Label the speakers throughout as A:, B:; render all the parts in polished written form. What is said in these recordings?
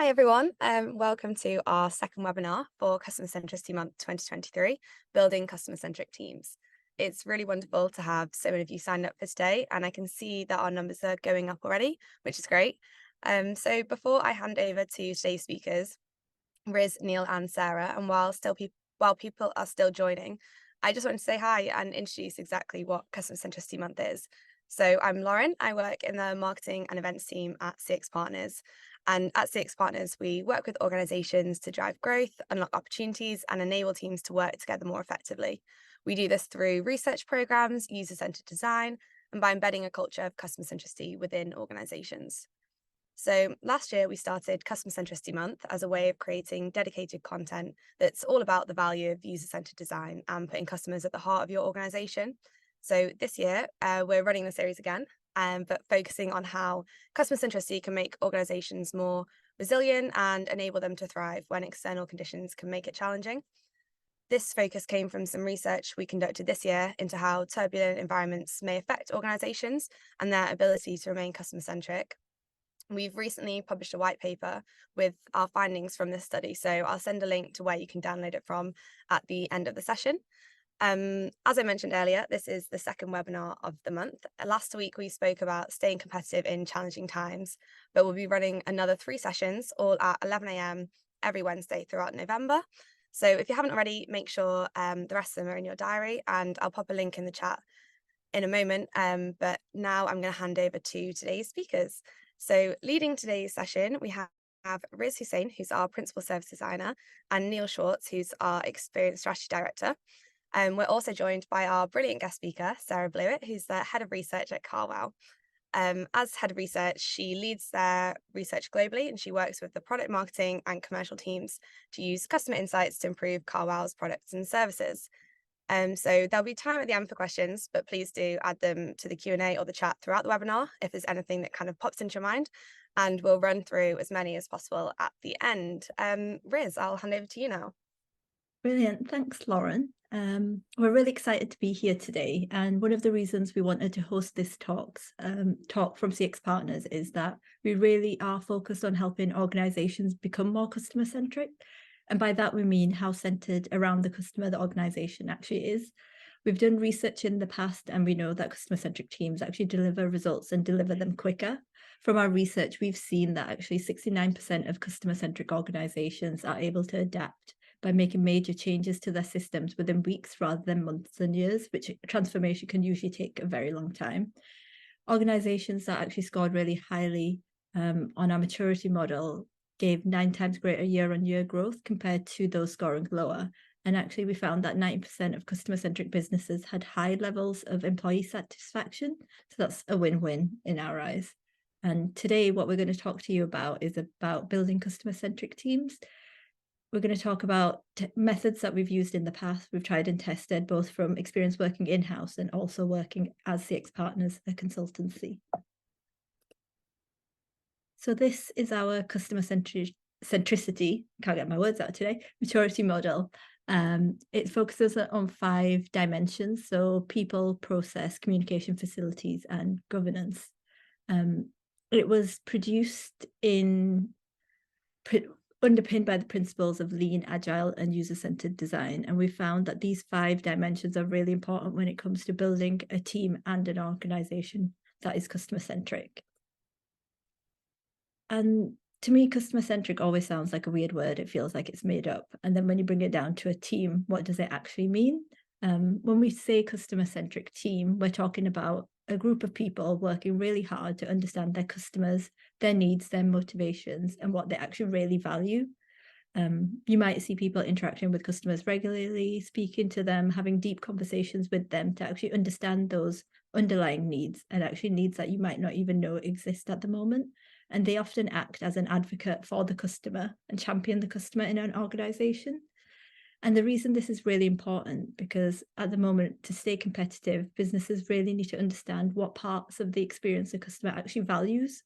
A: Hi everyone, welcome to our second webinar for Customer Centricity Month 2023, Building Customer-Centric Teams. It's really wonderful to have so many of you signed up for today, and I can see that our numbers are going up already, which is great. So before I hand over to today's speakers, Riz, Neil and Sarah, and while people are still joining, I just want to say hi and introduce exactly what Customer Centricity Month is. So I'm Lauren. I work in the marketing and events team at cxpartners. And at cxpartners, we work with organizations to drive growth, unlock opportunities, and enable teams to work together more effectively. We do this through research programs, user-centered design, and by embedding a culture of customer centricity within organizations. So last year, we started Customer Centricity Month as a way of creating dedicated content that's all about the value of user-centered design and putting customers at the heart of your organization. So this year, we're running the series again, but focusing on how customer centricity can make organizations more resilient and enable them to thrive when external conditions can make it challenging. This focus came from some research we conducted this year into how turbulent environments may affect organizations and their ability to remain customer-centric. We've recently published a white paper with our findings from this study, so I'll send a link to where you can download it from at the end of the session. As I mentioned earlier, this is the second webinar of the month. Last week, we spoke about staying competitive in challenging times, but we'll be running another 3 sessions, all at 11 a.m. every Wednesday throughout November. So if you haven't already, make sure the rest of them are in your diary, and I'll pop a link in the chat in a moment. But now I'm going to hand over to today's speakers. So leading today's session, we have Rizwana Hussain, who's our Principal Service Designer, and Neil Schwarz, who's our Experience Strategy Director. We're also joined by our brilliant guest speaker, Sarah Blewett, who's the Head of Research at Carwow. As Head of Research, she leads their research globally, and she works with the product marketing and commercial teams to use customer insights to improve Carwow's products and services. So there'll be time at the end for questions, but please do add them to the Q&A or the chat throughout the webinar if there's anything that kind of pops into your mind, and we'll run through as many as possible at the end. Riz, I'll hand over to you now.
B: Brilliant. Thanks, Lauren. We're really excited to be here today. And one of the reasons we wanted to host this talk from cxpartners is that we really are focused on helping organizations become more customer-centric. And by that, we mean how centered around the customer the organization actually is. We've done research in the past, and we know that customer-centric teams actually deliver results and deliver them quicker. From our research, we've seen that actually 69% of customer-centric organizations are able to adapt by making major changes to their systems within weeks rather than months and years, which transformation can usually take a very long time. Organizations that actually scored really highly on our maturity model gave 9 times greater year-on-year growth compared to those scoring lower. And actually, we found that 90% of customer-centric businesses had high levels of employee satisfaction. So that's a win-win in our eyes. And today, what we're going to talk to you about is about building customer-centric teams. We're going to talk about methods that we've used in the past. We've tried and tested both from experience working in-house and also working as cxpartners, a consultancy. So this is our customer centricity, can't get my words out today, maturity model. It focuses on 5 dimensions, so people, process, communication, facilities, and governance. It was produced underpinned by the principles of lean, agile, and user-centered design. And we found that these 5 dimensions are really important when it comes to building a team and an organization that is customer-centric. And to me, customer-centric always sounds like a weird word. It feels like it's made up. And then when you bring it down to a team, what does it actually mean? When we say customer-centric team, we're talking about a group of people working really hard to understand their customers, their needs, their motivations, and what they actually really value. You might see people interacting with customers regularly, speaking to them, having deep conversations with them to actually understand those underlying needs, and actually needs that you might not even know exist at the moment. And they often act as an advocate for the customer and champion the customer in an organization. And the reason this is really important, because at the moment, to stay competitive, businesses really need to understand what parts of the experience the customer actually values,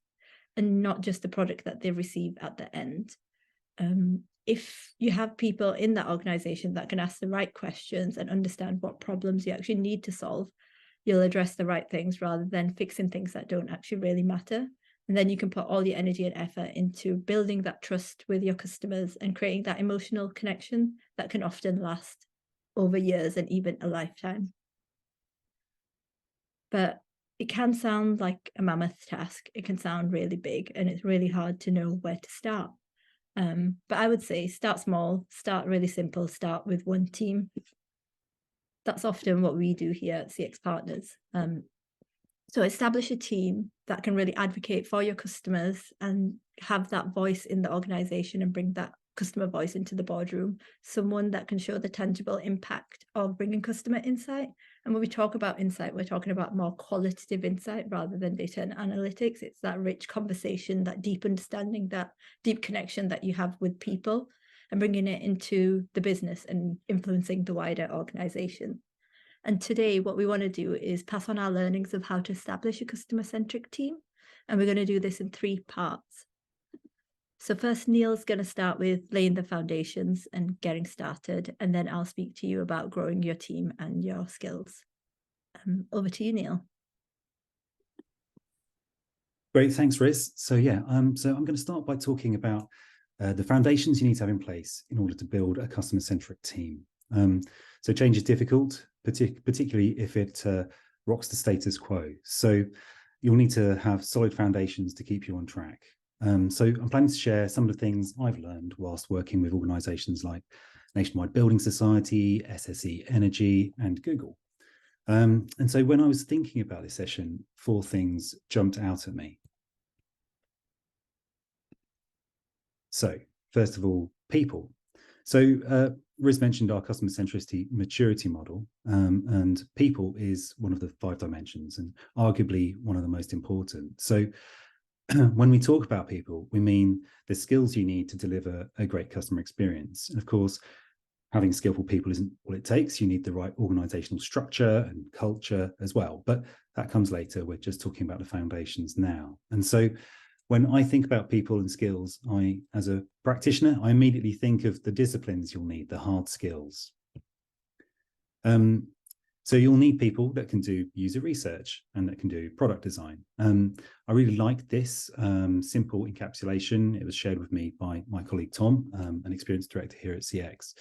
B: and not just the product that they receive at the end. If you have people in that organization that can ask the right questions and understand what problems you actually need to solve, you'll address the right things rather than fixing things that don't actually really matter. And then you can put all your energy and effort into building that trust with your customers and creating that emotional connection that can often last over years and even a lifetime. But it can sound like a mammoth task. It can sound really big, and it's really hard to know where to start. But I would say start small, start really simple, start with one team. That's often what we do here at CX Partners. So establish a team that can really advocate for your customers and have that voice in the organization and bring that customer voice into the boardroom. Someone that can show the tangible impact of bringing customer insight. And when we talk about insight, we're talking about more qualitative insight rather than data and analytics. It's that rich conversation, that deep understanding, that deep connection that you have with people and bringing it into the business and influencing the wider organization. And today, what we want to do is pass on our learnings of how to establish a customer-centric team. And we're going to do this in 3 parts. So first, Neil's going to start with laying the foundations and getting started. And then I'll speak to you about growing your team and your skills. Over to you, Neil.
C: Great, thanks, Riz. So yeah, so I'm going to start by talking about the foundations you need to have in place in order to build a customer-centric team. So change is difficult, particularly if it rocks the status quo. So you'll need to have solid foundations to keep you on track. So I'm planning to share some of the things I've learned whilst working with organisations like Nationwide Building Society, SSE Energy, and Google. And so when I was thinking about this session, 4 things jumped out at me. So first of all, people. So Riz mentioned our customer centricity maturity model, and people is one of the 5 dimensions and arguably one of the most important. So when we talk about people, we mean the skills you need to deliver a great customer experience. And of course, having skillful people isn't all it takes. You need the right organizational structure and culture as well. But that comes later. We're just talking about the foundations now. And so when I think about people and skills, as a practitioner, I immediately think of the disciplines you'll need, the hard skills. So you'll need people that can do user research and that can do product design. I really like this simple encapsulation. It was shared with me by my colleague Tom, an experienced director here at CX.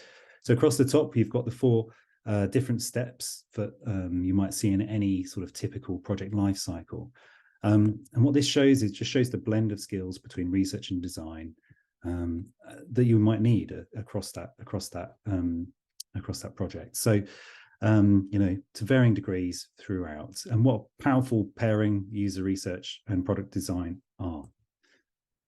C: So across the top, you've got the 4 different steps that you might see in any sort of typical project life cycle. And what this shows is just shows the blend of skills between research and design that you might need across that project. So to varying degrees throughout. And what powerful pairing user research and product design are.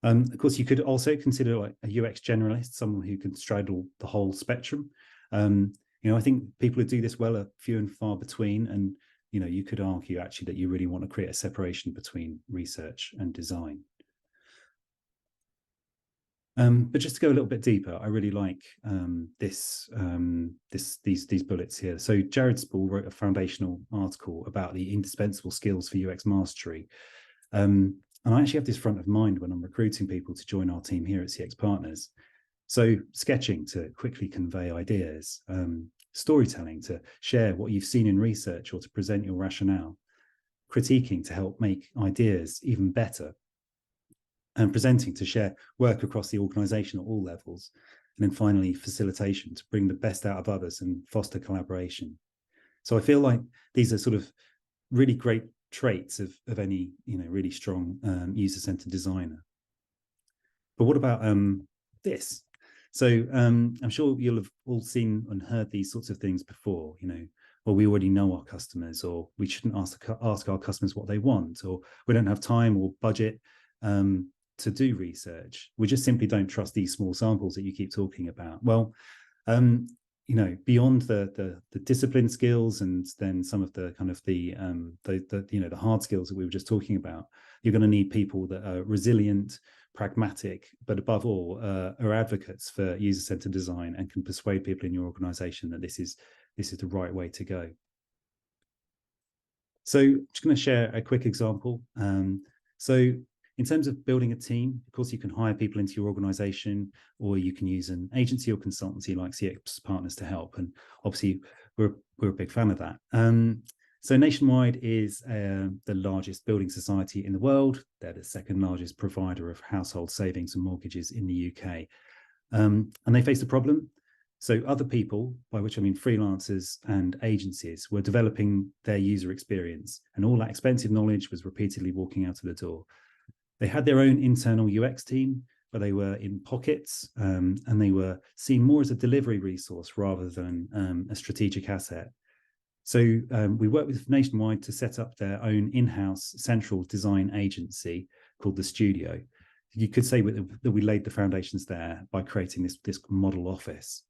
C: Of course, you could also consider like a UX generalist, someone who can straddle the whole spectrum. I think people who do this well are few and far between. And, you could argue actually that you really want to create a separation between research and design. But just to go a little bit deeper, I really like these bullets here. So Jared Spall wrote a foundational article about the indispensable skills for UX mastery. And I actually have this front of mind when I'm recruiting people to join our team here at CX Partners. So sketching to quickly convey ideas, storytelling to share what you've seen in research or to present your rationale, critiquing to help make ideas even better, and presenting to share work across the organization at all levels. And then finally, facilitation to bring the best out of others and foster collaboration. So I feel like these are sort of really great traits of any, really strong user-centered designer. But what about this? So I'm sure you'll have all seen and heard these sorts of things before, well, we already know our customers, or we shouldn't ask our customers what they want, or we don't have time or budget to do research. We just simply don't trust these small samples that you keep talking about. Well, beyond the discipline skills and then some of the kind of the hard skills that we were just talking about, you're going to need people that are resilient, pragmatic, but above all are advocates for user-centered design and can persuade people in your organization that this is the right way to go. So I'm just going to share a quick example. So in terms of building a team, of course, you can hire people into your organization, or you can use an agency or consultancy like CX Partners to help. And obviously, we're a big fan of that. So Nationwide is the largest building society in the world. They're the second largest provider of household savings and mortgages in the UK. And they faced a problem. So other people, by which I mean freelancers and agencies, were developing their user experience, and all that expensive knowledge was repeatedly walking out of the door. They had their own internal UX team, but they were in pockets, and they were seen more as a delivery resource rather than a strategic asset. So we worked with Nationwide to set up their own in-house central design agency called The Studio. You could say that we laid the foundations there by creating this model office.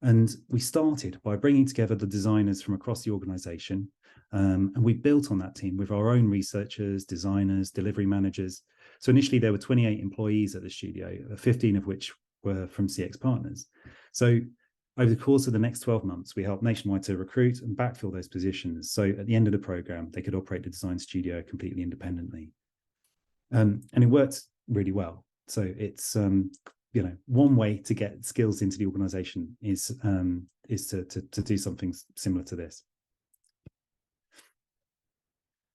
C: And we started by bringing together the designers from across the organization. And we built on that team with our own researchers, designers, delivery managers. So initially there were 28 employees at the studio, 15 of which were from cxpartners. So over the course of the next 12 months, we helped Nationwide to recruit and backfill those positions. So at the end of the program, they could operate the design studio completely independently. And it worked really well. So it's one way to get skills into the organization is to do something similar to this.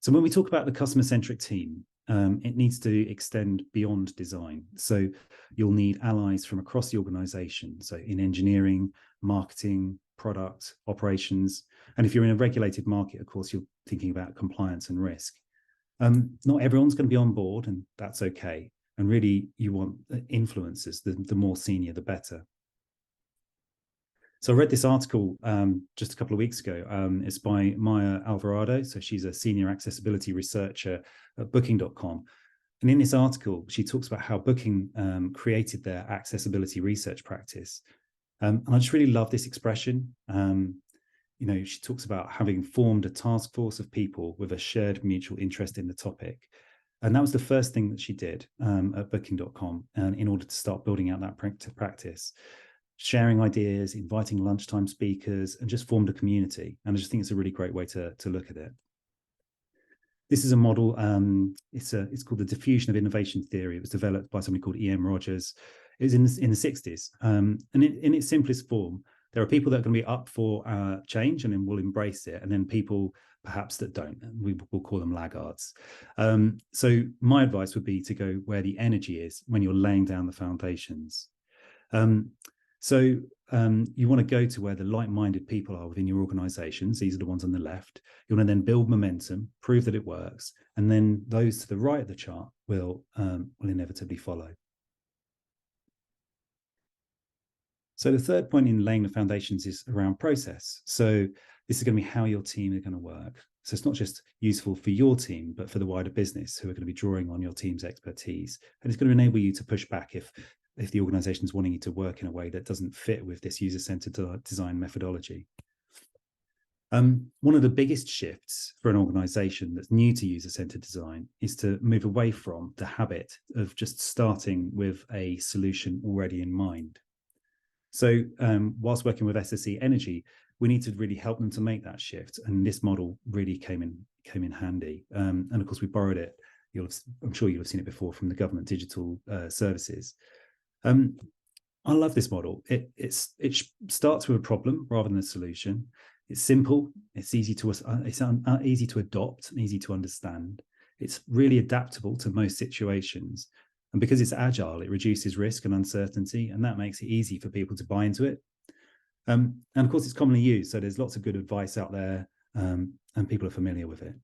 C: So when we talk about the customer-centric team, it needs to extend beyond design. So you'll need allies from across the organization. So in engineering, marketing, product, operations. And if you're in a regulated market, of course, you're thinking about compliance and risk. Not everyone's going to be on board, and that's okay. And really, you want influencers. The more senior, the better. So I read this article just a couple of weeks ago. It's by Maya Alvarado. So she's a senior accessibility researcher at Booking.com. And in this article, she talks about how Booking created their accessibility research practice. And I just really love this expression. She talks about having formed a task force of people with a shared mutual interest in the topic. And that was the first thing that she did at Booking.com in order to start building out that practice. Sharing ideas, inviting lunchtime speakers, and just formed a community. And I just think it's a really great way to look at it. This is a model, it's called the diffusion of innovation theory. It was developed by somebody called E.M. Rogers. It was in the 60s. And in its simplest form, there are people that are going to be up for change and then will embrace it. And then people perhaps that don't, we will call them laggards. So my advice would be to go where the energy is when you're laying down the foundations. So you want to go to where the like-minded people are within your organizations. These are the ones on the left. You want to then build momentum, prove that it works, and then those to the right of the chart will inevitably follow. So the third point in laying the foundations is around process. So this is going to be how your team are going to work. So it's not just useful for your team, but for the wider business who are going to be drawing on your team's expertise. And it's going to enable you to push back if the organization is wanting you to work in a way that doesn't fit with this user-centered design methodology. One of the biggest shifts for an organization that's new to user-centered design is to move away from the habit of just starting with a solution already in mind. So whilst working with SSE Energy, we need to really help them to make that shift. And this model really came in handy. And of course, we borrowed it. I'm sure you'll have seen it before from the government digital services. I love this model. It starts with a problem rather than a solution. It's simple. It's easy to adopt and easy to understand. It's really adaptable to most situations. And because it's agile, it reduces risk and uncertainty, and that makes it easy for people to buy into it. And of course, it's commonly used. So there's lots of good advice out there, and people are familiar with it.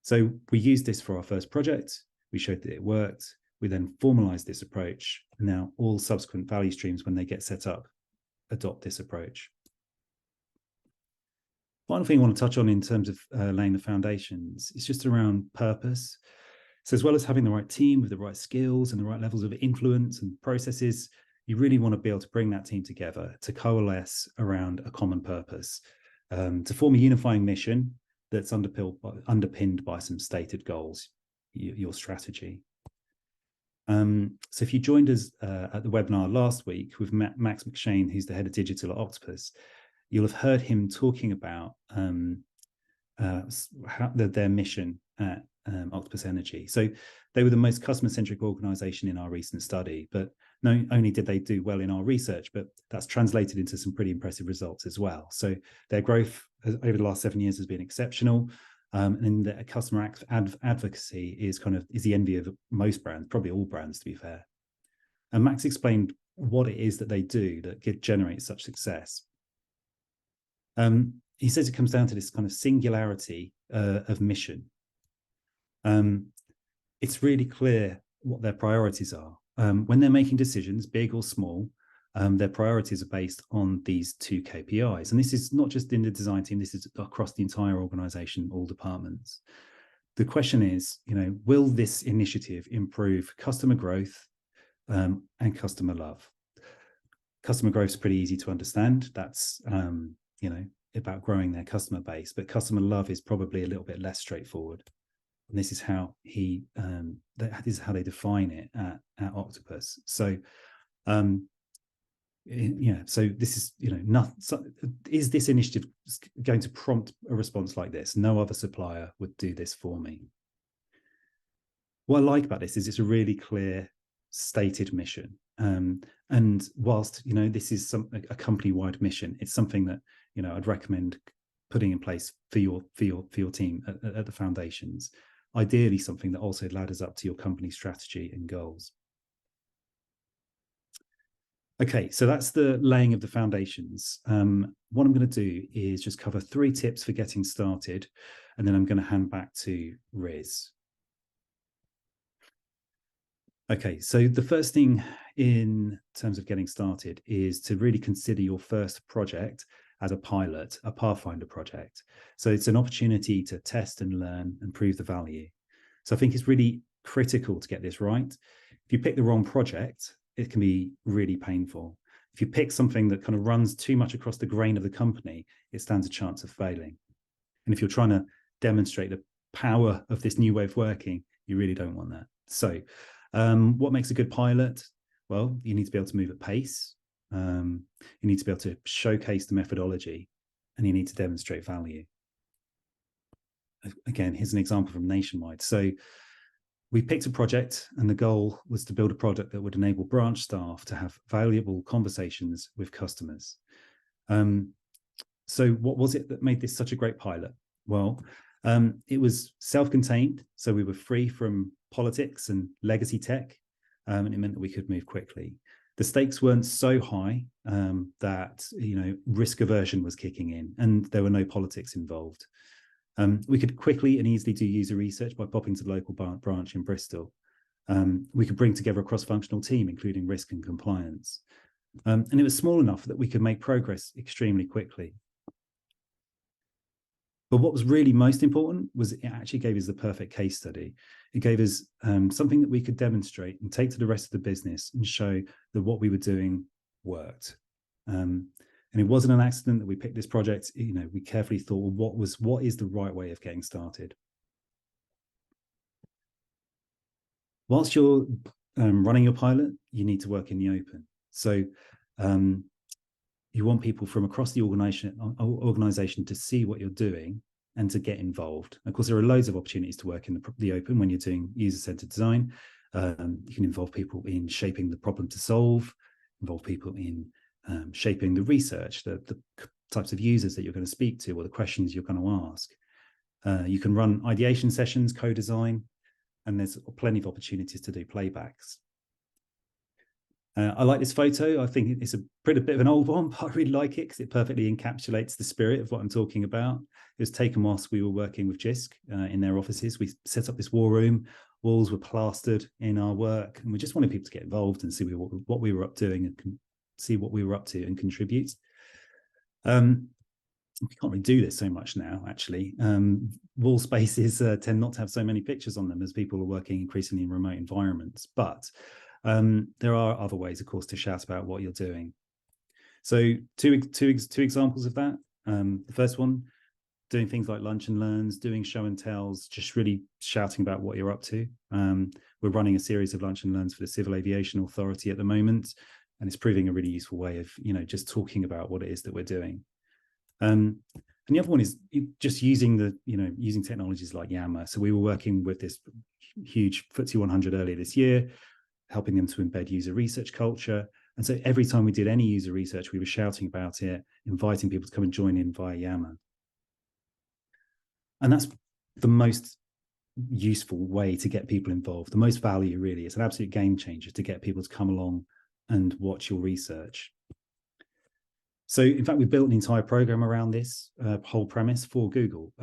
C: So we used this for our first project. We showed that it worked. We then formalized this approach. And now all subsequent value streams, when they get set up, adopt this approach. Final thing I want to touch on in terms of laying the foundations is just around purpose. So as well as having the right team with the right skills and the right levels of influence and processes, you really want to be able to bring that team together to coalesce around a common purpose, to form a unifying mission that's underpinned by some stated goals, your strategy. So if you joined us at the webinar last week with Max McShane, who's the head of digital at Octopus, you'll have heard him talking about their mission at Octopus Energy. So they were the most customer-centric organization in our recent study, but not only did they do well in our research, but that's translated into some pretty impressive results as well. So their growth over the last 7 years has been exceptional. And the customer advocacy is the envy of most brands, probably all brands, to be fair. And Max explained what it is that they do that generates such success. He says it comes down to this kind of singularity of mission. It's really clear what their priorities are. When they're making decisions, big or small, their priorities are based on these 2 KPIs. And this is not just in the design team, this is across the entire organization, all departments. The question is, will this initiative improve customer growth and customer love? Customer growth is pretty easy to understand. That's, about growing their customer base, but customer love is probably a little bit less straightforward. And this is how this is how they define it at Octopus. So, so this is, is this initiative going to prompt a response like this? No other supplier would do this for me. What I like about this is it's a really clear stated mission. And whilst, this is a company-wide mission, it's something that, I'd recommend putting in place for your team at the foundations. Ideally, something that also ladders up to your company strategy and goals. Okay, so that's the laying of the foundations. What I'm going to do is just cover 3 tips for getting started, and then I'm going to hand back to Riz. Okay, so the first thing in terms of getting started is to really consider your first project as a pilot, a Pathfinder project. So it's an opportunity to test and learn and prove the value. So I think it's really critical to get this right. If you pick the wrong project, it can be really painful. If you pick something that kind of runs too much across the grain of the company, it stands a chance of failing. And if you're trying to demonstrate the power of this new way of working, you really don't want that. So what makes a good pilot? Well, you need to be able to move at pace. You need to be able to showcase the methodology, and you need to demonstrate value. Again, here's an example from Nationwide. So we picked a project, and the goal was to build a product that would enable branch staff to have valuable conversations with customers. So what was it that made this such a great pilot? Well, it was self-contained, so we were free from politics and legacy tech, and it meant that we could move quickly. The stakes weren't so high that risk aversion was kicking in, and there were no politics involved. We could quickly and easily do user research by popping to the local branch in Bristol. We could bring together a cross-functional team, including risk and compliance. And it was small enough that we could make progress extremely quickly. But what was really most important was it actually gave us the perfect case study. It gave us something that we could demonstrate and take to the rest of the business and show that what we were doing worked. And it wasn't an accident that we picked this project. We carefully thought, well, what is the right way of getting started? Whilst you're running your pilot, you need to work in the open. So you want people from across the organization to see what you're doing and to get involved. Of course, there are loads of opportunities to work in the open when you're doing user-centered design. You can involve people in shaping the problem to solve, involve people in shaping the research, the types of users that you're going to speak to or the questions you're going to ask. You can run ideation sessions, co-design, and there's plenty of opportunities to do playbacks. I like this photo. I think it's a bit of an old one, but I really like it because it perfectly encapsulates the spirit of what I'm talking about. It was taken whilst we were working with JISC in their offices. We set up this war room. Walls were plastered in our work, and we just wanted people to get involved and see what we were up doing and see what we were up to and contribute. We can't really do this so much now, actually. Wall spaces tend not to have so many pictures on them as people are working increasingly in remote environments, but there are other ways, of course, to shout about what you're doing. So two examples of that. The first one, doing things like lunch and learns, doing show and tells, just really shouting about what you're up to. We're running a series of lunch and learns for the Civil Aviation Authority at the moment, and it's proving a really useful way of, just talking about what it is that we're doing. And the other one is just using using technologies like Yammer. So we were working with this huge FTSE 100 earlier this year, helping them to embed user research culture. And so every time we did any user research, we were shouting about it, inviting people to come and join in via Yammer. And that's the most useful way to get people involved. The most value, really. It's an absolute game changer to get people to come along and watch your research. So in fact, we built an entire program around this whole premise for Google.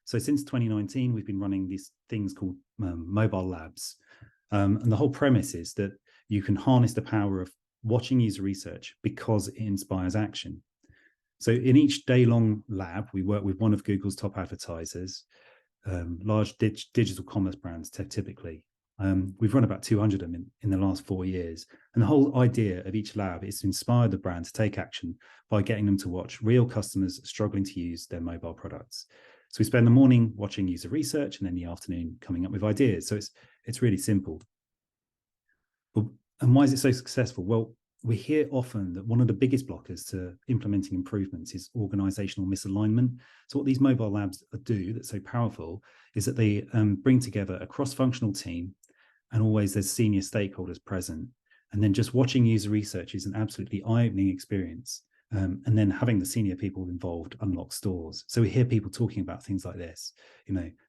C: So since 2019, we've been running these things called mobile labs. And the whole premise is that you can harness the power of watching user research because it inspires action. So in each day-long lab, we work with one of Google's top advertisers, large digital commerce brands typically. We've run about 200 of them in the last 4 years. And the whole idea of each lab is to inspire the brand to take action by getting them to watch real customers struggling to use their mobile products. So we spend the morning watching user research and then the afternoon coming up with ideas. So it's really simple. And why is it so successful? Well, we hear often that one of the biggest blockers to implementing improvements is organizational misalignment. So what these mobile labs do that's so powerful is that they bring together a cross-functional team, and always there's senior stakeholders present. And then just watching user research is an absolutely eye-opening experience. And then having the senior people involved unlocks doors. So we hear people talking about things like this,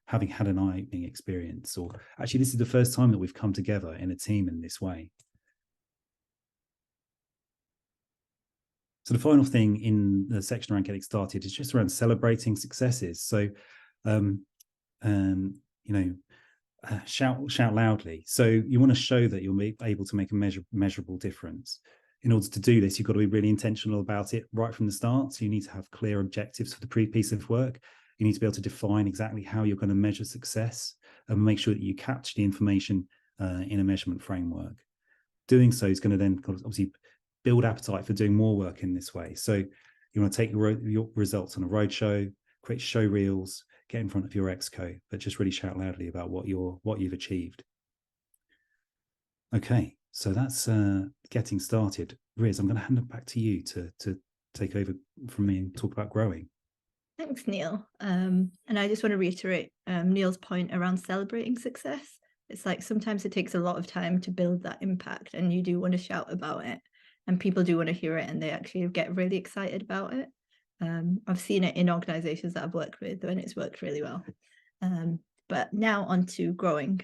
C: having had an eye-opening experience, or actually this is the first time that we've come together in a team in this way. So the final thing in the section around getting started is just around celebrating successes. So, shout loudly. So you want to show that you'll be able to make a measurable difference. In order to do this, you've got to be really intentional about it right from the start. So you need to have clear objectives for the piece of work. You need to be able to define exactly how you're going to measure success and make sure that you capture the information in a measurement framework. Doing so is going to then obviously build appetite for doing more work in this way. So you want to take your results on a roadshow, create show reels, get in front of your exco, but just really shout loudly about what you've achieved. Okay, so that's getting started. Riz, I'm going to hand it back to you to take over from me and talk about growing.
B: Thanks, Neil. And I just want to reiterate Neil's point around celebrating success. It's like sometimes it takes a lot of time to build that impact, and you do want to shout about it. And people do want to hear it, and they actually get really excited about it. I've seen it in organizations that I've worked with, and it's worked really well. But now on to growing.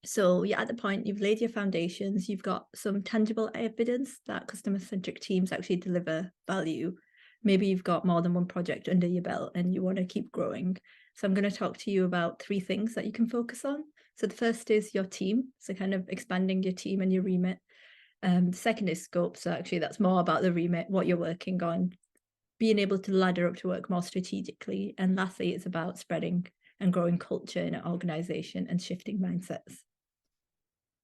B: So you're at the point, you've laid your foundations, you've got some tangible evidence that customer-centric teams actually deliver value. Maybe you've got more than one project under your belt and you want to keep growing. So I'm going to talk to you about 3 things that you can focus on. So the first is your team. So kind of expanding your team and your remit. The second is scope. So actually that's more about the remit, what you're working on, being able to ladder up to work more strategically. And lastly, it's about spreading and growing culture in an organization and shifting mindsets.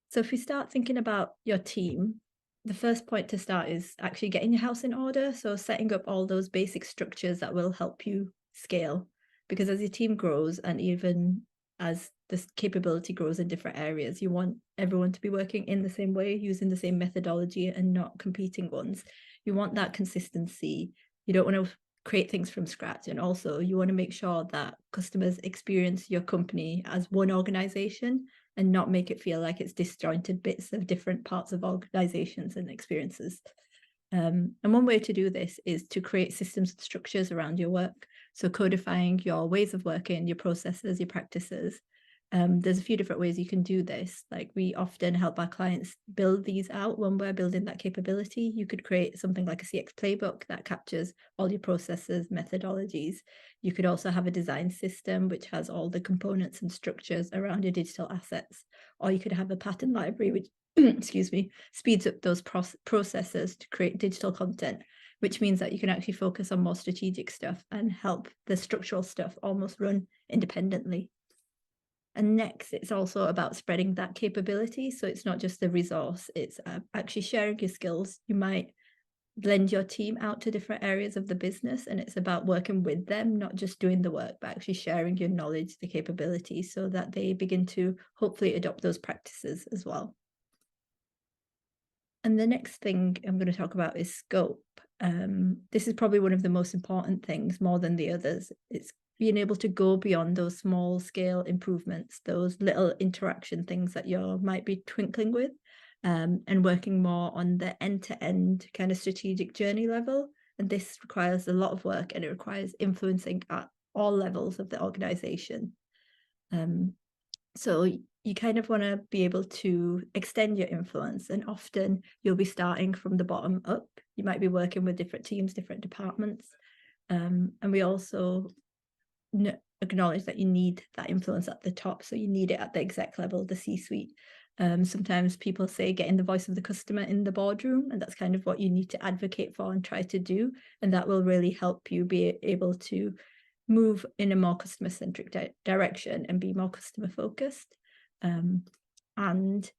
B: So if we start thinking about your team, the first point to start is actually getting your house in order. So setting up all those basic structures that will help you scale, because as your team grows and even as this capability grows in different areas, you want everyone to be working in the same way, using the same methodology and not competing ones. You want that consistency. You don't want to create things from scratch. And also you want to make sure that customers experience your company as one organization and not make it feel like it's disjointed bits of different parts of organizations and experiences. And one way to do this is to create systems and structures around your work. So codifying your ways of working, your processes, your practices. There's a few different ways you can do this. Like we often help our clients build these out when we're building that capability. You could create something like a CX playbook that captures all your processes, methodologies. You could also have a design system which has all the components and structures around your digital assets. Or you could have a pattern library which excuse me, speeds up those processes to create digital content, which means that you can actually focus on more strategic stuff and help the structural stuff almost run independently. And next, it's also about spreading that capability. So it's not just the resource, it's actually sharing your skills. You might blend your team out to different areas of the business, and it's about working with them, not just doing the work, but actually sharing your knowledge, the capability, so that they begin to hopefully adopt those practices as well. And the next thing I'm going to talk about is scope. this is probably one of the most important things, more than the others. It's being able to go beyond those small scale improvements, those little interaction things that you might be twinkling with, and working more on the end-to-end kind of strategic journey level. And this requires a lot of work, and it requires influencing at all levels of the organization. So you kind of want to be able to extend your influence, and often you'll be starting from the bottom up. You might be working with different teams, different departments. And we also acknowledge that you need that influence at the top. So you need it at the exec level, the C-suite. Sometimes people say getting the voice of the customer in the boardroom, and that's kind of what you need to advocate for and try to do. And that will really help you be able to move in a more customer-centric direction and be more customer-focused. And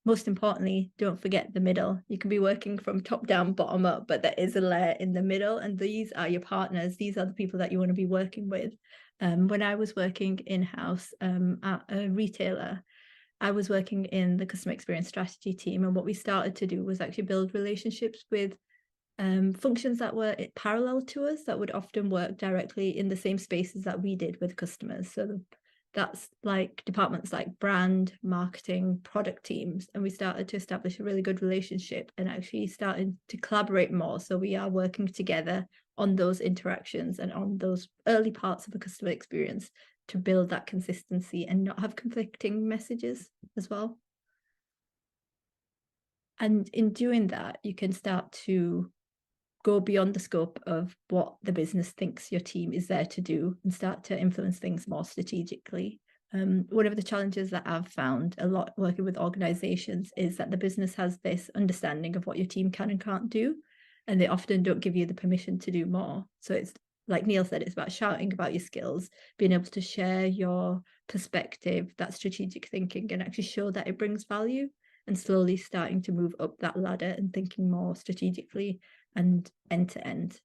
B: most importantly, don't forget the middle. You can be working from top down, bottom up, but there is a layer in the middle, and these are your partners. These are the people that you want to be working with. When I was working in-house at a retailer, I was working in the customer experience strategy team, and what we started to do was actually build relationships with functions that were parallel to us, that would often work directly in the same spaces that we did with customers. So that's like departments like brand, marketing, product teams. And we started to establish a really good relationship and actually started to collaborate more. So we are working together on those interactions and on those early parts of a customer experience to build that consistency and not have conflicting messages as well. And in doing that, you can start to go beyond the scope of what the business thinks your team is there to do and start to influence things more strategically. One of the challenges that I've found a lot working with organizations is that the business has this understanding of what your team can and can't do, and they often don't give you the permission to do more. So it's like Neil said, it's about shouting about your skills, being able to share your perspective, that strategic thinking, and actually show that it brings value, and slowly starting to move up that ladder and thinking more strategically and end to end.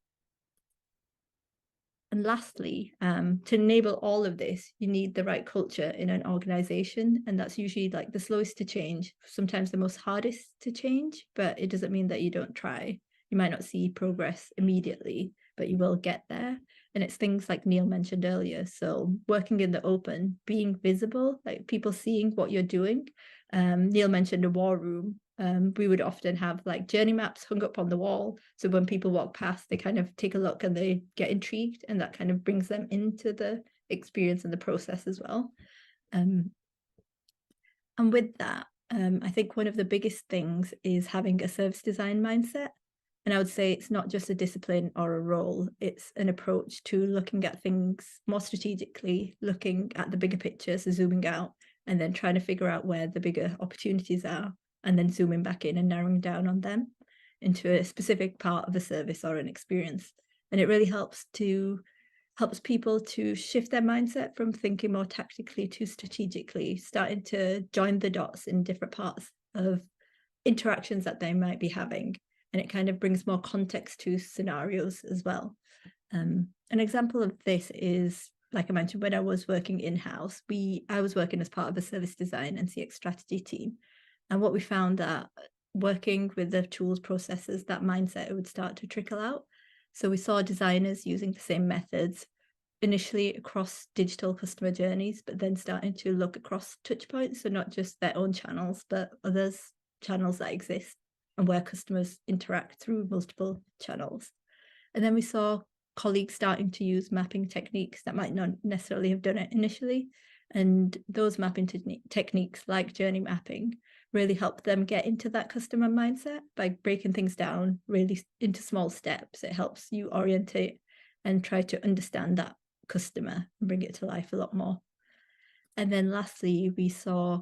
B: And lastly, to enable all of this, you need the right culture in an organization. And that's usually like the slowest to change, sometimes the most hardest to change, but it doesn't mean that you don't try. You might not see progress immediately, but you will get there. And it's things like Neil mentioned earlier. So working in the open, being visible, like people seeing what you're doing. Neil mentioned a war room. We would often have like journey maps hung up on the wall. So when people walk past, they kind of take a look and they get intrigued, and that kind of brings them into the experience and the process as well. And with that, I think one of the biggest things is having a service design mindset. And I would say it's not just a discipline or a role, it's an approach to looking at things more strategically, looking at the bigger picture, so zooming out, and then trying to figure out where the bigger opportunities are, and then zooming back in and narrowing down on them into a specific part of a service or an experience. And it really helps people to shift their mindset from thinking more tactically to strategically, starting to join the dots in different parts of interactions that they might be having. And it kind of brings more context to scenarios as well. An example of this is, like I mentioned, when I was working in-house, I was working as part of a service design and CX strategy team. And what we found that working with the tools, processes, that mindset would start to trickle out. So we saw designers using the same methods initially across digital customer journeys, but then starting to look across touch points. So not just their own channels, but others channels that exist and where customers interact through multiple channels. And then we saw colleagues starting to use mapping techniques that might not necessarily have done it initially. And those mapping techniques like journey mapping really help them get into that customer mindset by breaking things down really into small steps. It helps you orientate and try to understand that customer and bring it to life a lot more. And then lastly, we saw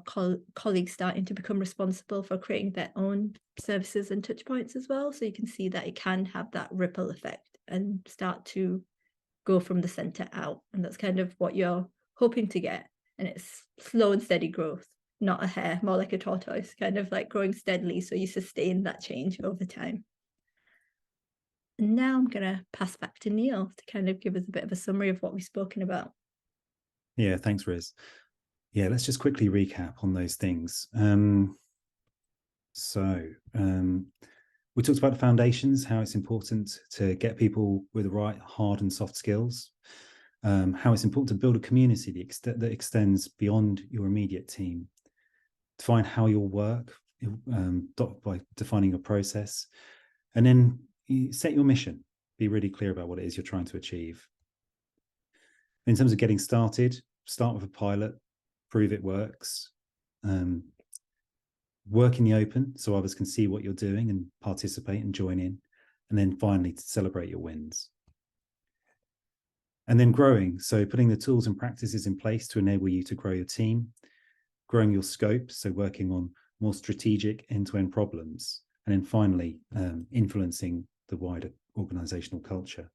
B: colleagues starting to become responsible for creating their own services and touch points as well. So you can see that it can have that ripple effect and start to go from the center out. And that's kind of what you're hoping to get. And it's slow and steady growth, not a hare, more like a tortoise, kind of like growing steadily. So you sustain that change over time. And now I'm going to pass back to Neil to kind of give us a bit of a summary of what we've spoken about.
C: Yeah, thanks, Riz. Yeah, let's just quickly recap on those things. We talked about the foundations, how it's important to get people with the right hard and soft skills, how it's important to build a community that extends beyond your immediate team, define how you'll work by defining your process, and then you set your mission, be really clear about what it is you're trying to achieve. In terms of getting started, start with a pilot, prove it works, work in the open so others can see what you're doing and participate and join in, and then finally to celebrate your wins. And then growing, so putting the tools and practices in place to enable you to grow your team, growing your scope, so working on more strategic end-to-end problems, and then finally influencing the wider organizational culture.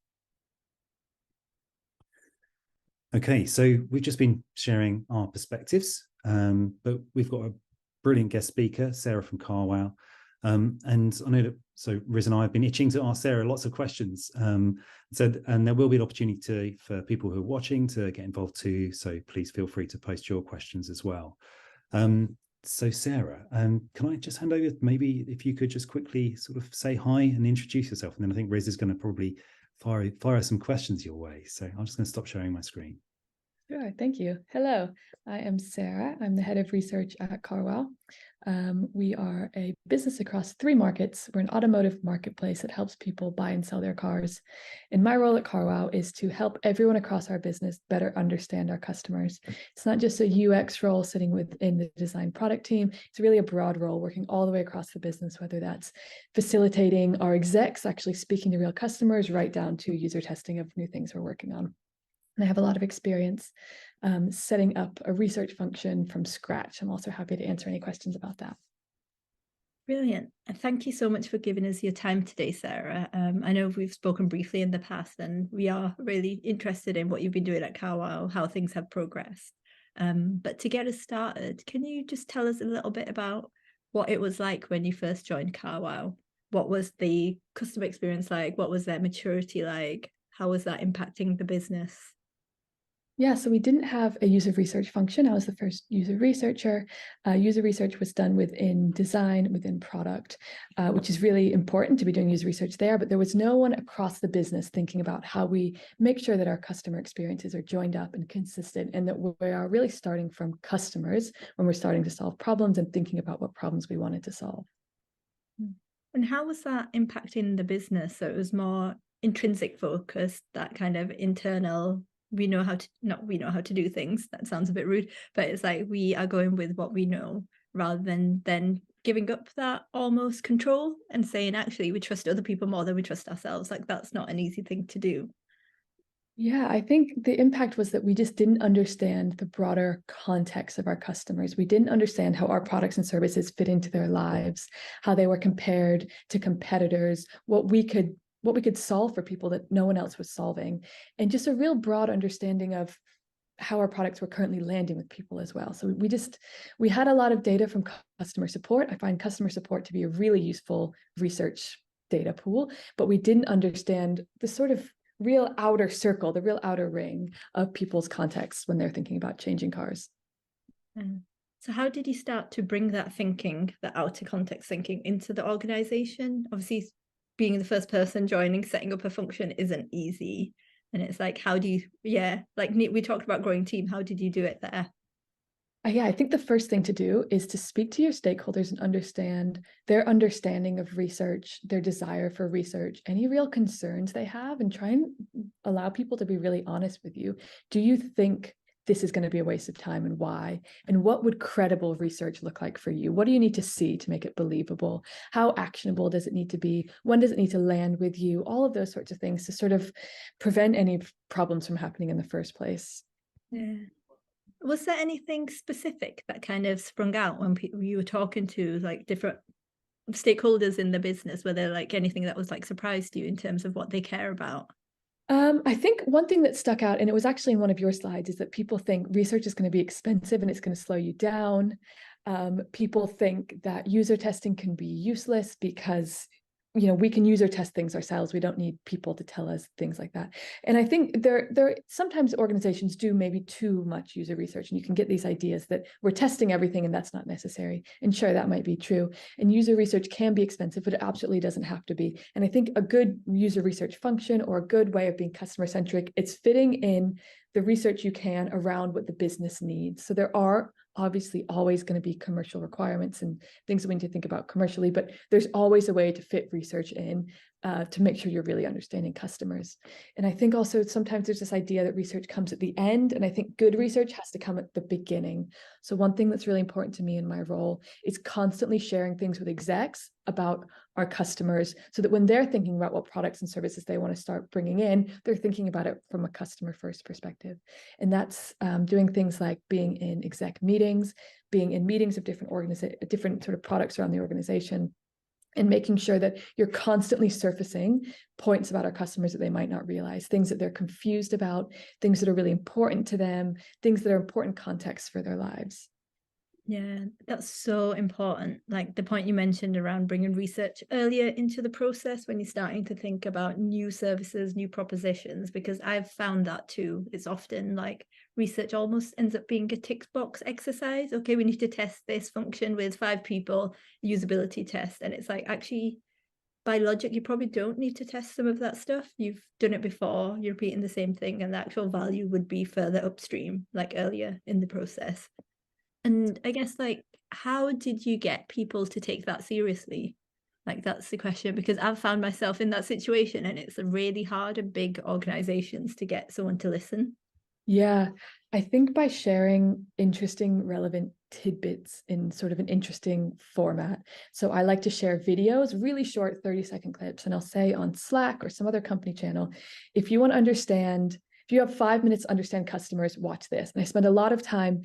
C: Okay, so we've just been sharing our perspectives, but we've got a brilliant guest speaker, Sarah from Carwow. And I know that, so Riz and I have been itching to ask Sarah lots of questions. And there will be an opportunity for people who are watching to get involved too. So please feel free to post your questions as well. So Sarah, can I just hand over, maybe if you could just quickly sort of say hi and introduce yourself. And then I think Riz is going to probably fire some questions your way. So I'm just going to stop sharing my screen.
D: Sure, thank you. Hello, I am Sarah. I'm the head of research at Carwow. We are a business across 3 markets. We're an automotive marketplace that helps people buy and sell their cars. And my role at Carwow is to help everyone across our business better understand our customers. It's not just a UX role sitting within the design product team. It's really a broad role working all the way across the business, whether that's facilitating our execs actually speaking to real customers, right down to user testing of new things we're working on. And I have a lot of experience setting up a research function from scratch. I'm also happy to answer any questions about that.
B: Brilliant. And thank you so much for giving us your time today, Sarah. I know we've spoken briefly in the past, and we are really interested in what you've been doing at Carwow, how things have progressed. But to get us started, can you just tell us a little bit about what it was like when you first joined Carwow? What was the customer experience like? What was their maturity like? How was that impacting the business?
D: Yeah, so we didn't have a user research function. I was the first user researcher. User research was done within design, within product, which is really important to be doing user research there. But there was no one across the business thinking about how we make sure that our customer experiences are joined up and consistent, and that we are really starting from customers when we're starting to solve problems and thinking about what problems we wanted to solve.
B: And how was that impacting the business? So it was more intrinsic focused, that kind of internal, we know how to do things. That sounds a bit rude, but it's like we are going with what we know rather than then giving up that almost control and saying, actually, we trust other people more than we trust ourselves. Like, that's not an easy thing to do.
D: Yeah, I think the impact was that we just didn't understand the broader context of our customers. We didn't understand how our products and services fit into their lives, how they were compared to competitors, what we could solve for people that no one else was solving, and just a real broad understanding of how our products were currently landing with people as well. So we had a lot of data from customer support. I find customer support to be a really useful research data pool, but we didn't understand the sort of real outer circle, the real outer ring of people's contexts when they're thinking about changing cars.
B: So how did you start to bring that thinking, that outer context thinking, into the organization? Obviously, being the first person joining, setting up a function isn't easy. And it's like, how do you, like we talked about growing team, how did you do it there?
D: Yeah, I think the first thing to do is to speak to your stakeholders and understand their understanding of research, their desire for research, any real concerns they have, and try and allow people to be really honest with you. Do you think this is going to be a waste of time, and why? And what would credible research look like for you? What do you need to see to make it believable? How actionable does it need to be? When does it need to land with you? All of those sorts of things to sort of prevent any problems from happening in the first place.
B: Yeah. Was there anything specific that kind of sprung out when you were talking to like different stakeholders in the business? Were there like anything that was like surprised you in terms of what they care about?
D: I think one thing that stuck out, and it was actually in one of your slides, is that people think research is going to be expensive and it's going to slow you down. People think that user testing can be useless because we can user test things ourselves. We don't need people to tell us things like that. And I think there sometimes organizations do maybe too much user research, and you can get these ideas that we're testing everything and that's not necessary. And sure, that might be true. And user research can be expensive, but it absolutely doesn't have to be. And I think a good user research function, or a good way of being customer centric, it's fitting in the research you can around what the business needs. So there are obviously always going to be commercial requirements and things that we need to think about commercially, but there's always a way to fit research in to make sure you're really understanding customers. And I think also sometimes there's this idea that research comes at the end, and I think good research has to come at the beginning. So one thing that's really important to me in my role is constantly sharing things with execs about our customers, so that when they're thinking about what products and services they want to start bringing in, they're thinking about it from a customer first perspective. And that's doing things like being in exec meetings, being in meetings of different sort of products around the organization, and making sure that you're constantly surfacing points about our customers that they might not realize, things that they're confused about, things that are really important to them, things that are important contexts for their lives.
B: Yeah, that's so important. Like the point you mentioned around bringing research earlier into the process when you're starting to think about new services, new propositions, because I've found that too. It's often like research almost ends up being a tick box exercise. Okay, we need to test this function with 5 people, usability test. And it's like, actually, by logic, you probably don't need to test some of that stuff. You've done it before, you're repeating the same thing, and the actual value would be further upstream, like earlier in the process. And I guess, like, how did you get people to take that seriously? Like, that's the question, because I've found myself in that situation, and it's really hard in big organizations to get someone to listen.
D: Yeah, I think by sharing interesting, relevant tidbits in sort of an interesting format. So I like to share videos, really short 30-second clips, and I'll say on Slack or some other company channel, if you want to understand, if you have 5 minutes to understand customers, watch this. And I spend a lot of time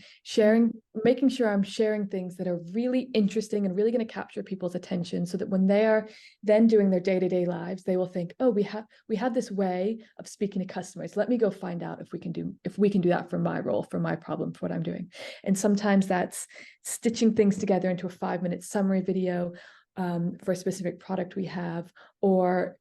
D: making sure I'm sharing things that are really interesting and really going to capture people's attention, so that when they are then doing their day-to-day lives, they will think, oh, we have this way of speaking to customers. Let me go find out if we can do that for my role, for my problem, for what I'm doing. And sometimes that's stitching things together into a 5-minute summary video for a specific product we have, or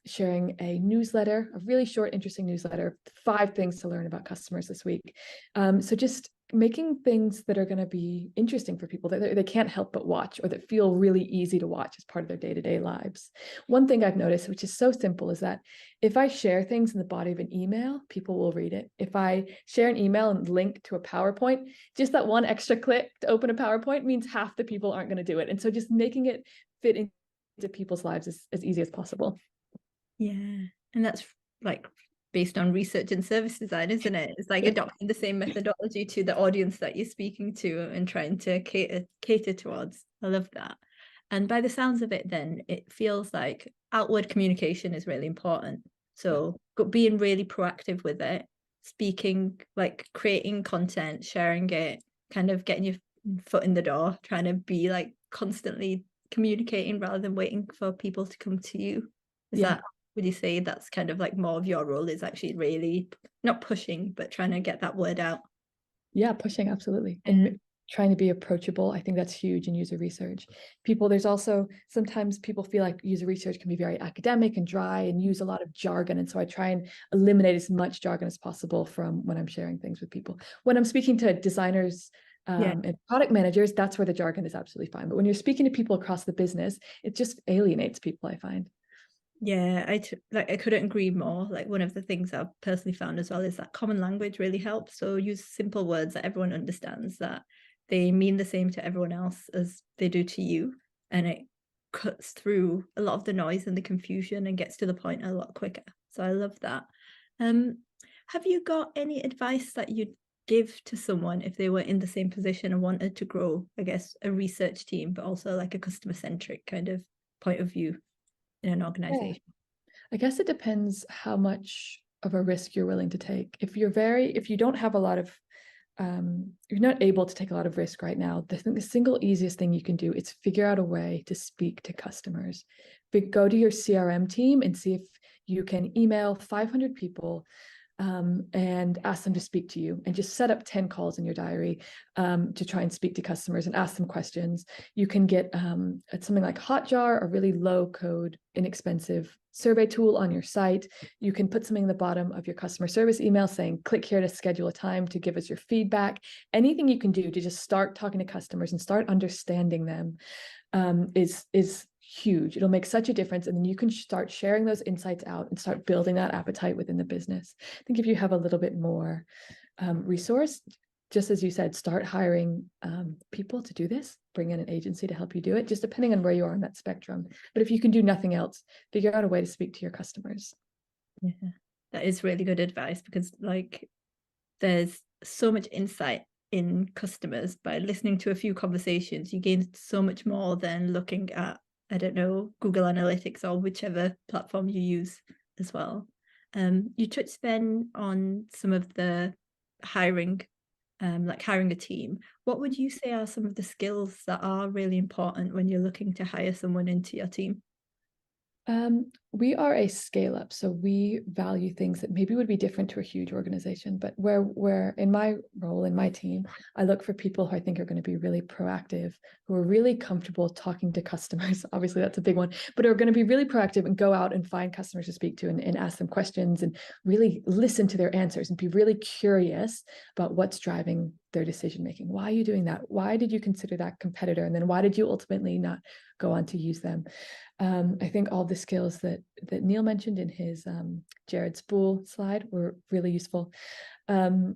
D: sharing a newsletter, a really short, interesting newsletter, 5 things to learn about customers this week. So just making things that are going to be interesting for people, that they can't help but watch, or that feel really easy to watch as part of their day-to-day lives. One thing I've noticed, which is so simple, is that if I share things in the body of an email, people will read it. If I share an email and link to a PowerPoint, just that one extra click to open a PowerPoint means half the people aren't going to do it. And so just making it fit into people's lives is as easy as possible.
B: Yeah, and that's like based on research and service design, isn't it? It's like adopting the same methodology to the audience that you're speaking to and trying to cater towards. I love that. And by the sounds of it, then it feels like outward communication is really important. So being really proactive with it, speaking, like creating content, sharing it, kind of getting your foot in the door, trying to be like constantly communicating rather than waiting for people to come to you. Is that, would you say that's kind of like more of your role, is actually really not pushing, but trying to get that word out?
D: Yeah, pushing, absolutely. And trying to be approachable. I think that's huge in user research. There's also, sometimes people feel like user research can be very academic and dry and use a lot of jargon. And so I try and eliminate as much jargon as possible from when I'm sharing things with people. When I'm speaking to designers and product managers, that's where the jargon is absolutely fine. But when you're speaking to people across the business, it just alienates people, I find.
B: Yeah, I couldn't agree more. Like, one of the things I've personally found as well is that common language really helps. So use simple words that everyone understands, that they mean the same to everyone else as they do to you, and it cuts through a lot of the noise and the confusion and gets to the point a lot quicker. So I love that. Have you got any advice that you'd give to someone if they were in the same position and wanted to grow, I guess, a research team, but also like a customer-centric kind of point of view in an organization?
D: I guess it depends how much of a risk you're willing to take. If you don't have a lot of, you're not able to take a lot of risk right now, the single easiest thing you can do is figure out a way to speak to customers. Go to your CRM team and see if you can email 500 people and ask them to speak to you, and just set up 10 calls in your diary to try and speak to customers and ask them questions. You can get something like Hotjar, a really low code, inexpensive survey tool on your site. You can put something in the bottom of your customer service email saying, click here to schedule a time to give us your feedback. Anything you can do to just start talking to customers and start understanding them is huge. It'll make such a difference. And then you can start sharing those insights out and start building that appetite within the business. I think if you have a little bit more resource, just as you said, start hiring people to do this, bring in an agency to help you do it, just depending on where you are on that spectrum. But if you can do nothing else, figure out a way to speak to your customers.
B: Yeah, that is really good advice, because like there's so much insight in customers. By listening to a few conversations, you gain so much more than looking at, I don't know, Google Analytics or whichever platform you use as well. You touched then on some of the hiring, like hiring a team. What would you say are some of the skills that are really important when you're looking to hire someone into your team?
D: We are a scale up, so we value things that maybe would be different to a huge organization. But where in my role, in my team, I look for people who I think are going to be really proactive, who are really comfortable talking to customers. Obviously, that's a big one, but are going to be really proactive and go out and find customers to speak to and ask them questions and really listen to their answers and be really curious about what's driving their decision making. Why are you doing that? Why did you consider that competitor? And then why did you ultimately not go on to use them? I think all the skills that Neil mentioned in his Jared Spool slide were really useful. And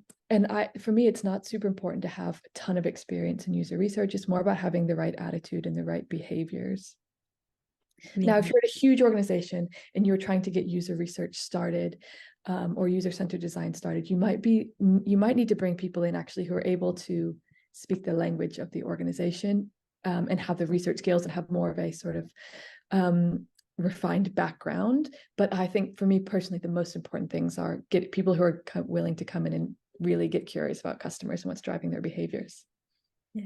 D: for me, it's not super important to have a ton of experience in user research. It's more about having the right attitude and the right behaviors. Yeah. Now, if you're at a huge organization and you're trying to get user research started or user-centered design started, you might need to bring people in actually who are able to speak the language of the organization and have the research skills and have more of a sort of refined background. But I think for me personally, the most important things are get people who are willing to come in and really get curious about customers and what's driving their behaviors.
B: Yeah,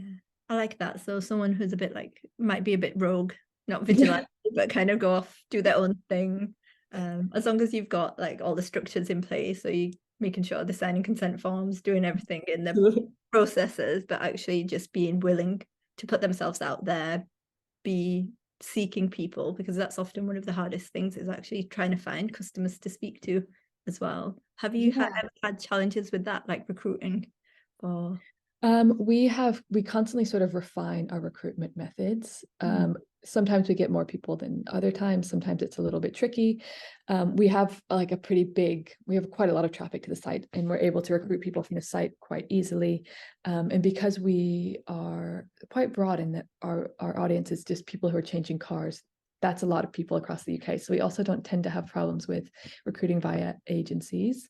B: I like that. So someone who's a bit like, might be a bit rogue, not vigilante, but kind of go off, do their own thing. As long as you've got like all the structures in place, so you making sure they're signing consent forms, doing everything in the processes, but actually just being willing to put themselves out there, be seeking people, because that's often one of the hardest things, is actually trying to find customers to speak to as well. Have you ever had challenges with that, like recruiting? Or
D: we constantly sort of refine our recruitment methods. Sometimes we get more people than other times. Sometimes it's a little bit tricky. We have like we have quite a lot of traffic to the site, and we're able to recruit people from the site quite easily. And because we are quite broad in that our audience is just people who are changing cars, that's a lot of people across the UK. So we also don't tend to have problems with recruiting via agencies.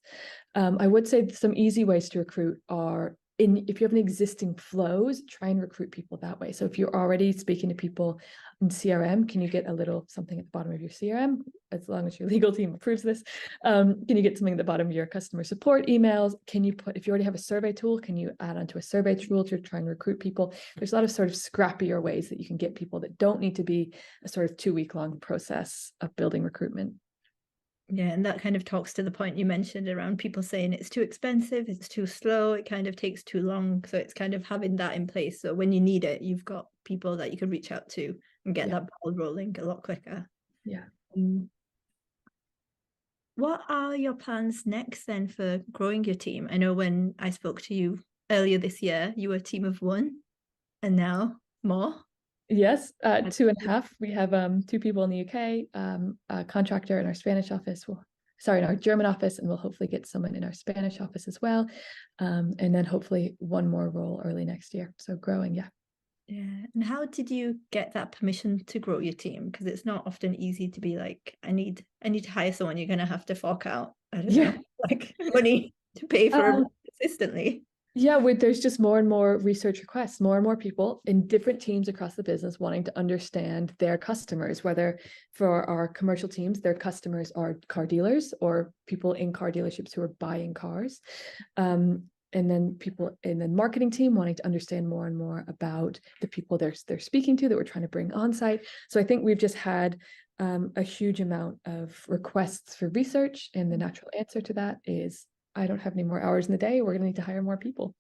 D: I would say some easy ways to recruit are, if you have an existing flows, try and recruit people that way. So if you're already speaking to people in CRM, can you get a little something at the bottom of your CRM, as long as your legal team approves this? Can you get something at the bottom of your customer support emails? Can you if you already have a survey tool, can you add onto a survey tool to try and recruit people? There's a lot of sort of scrappier ways that you can get people that don't need to be a sort of 2-week-long process of building recruitment.
B: Yeah, and that kind of talks to the point you mentioned around people saying it's too expensive, it's too slow, it kind of takes too long. So it's kind of having that in place, so when you need it, you've got people that you can reach out to and get that ball rolling a lot quicker.
D: Yeah.
B: What are your plans next then for growing your team? I know when I spoke to you earlier this year, you were a team of 1, and now more.
D: Yes, 2.5. We have 2 people in the UK, a contractor in our Spanish office. In our German office, and we'll hopefully get someone in our Spanish office as well. And then hopefully 1 more role early next year. So growing, yeah.
B: Yeah. And how did you get that permission to grow your team? Because it's not often easy to be like, I need to hire someone. You're going to have to fork out, I don't know, like money to pay for consistently.
D: Yeah, there's just more and more research requests, more and more people in different teams across the business wanting to understand their customers, whether for our commercial teams, their customers are car dealers or people in car dealerships who are buying cars. And then people in the marketing team wanting to understand more and more about the people they're speaking to that we're trying to bring on site. So I think we've just had a huge amount of requests for research, and the natural answer to that is I don't have any more hours in the day. We're going to need to hire more people.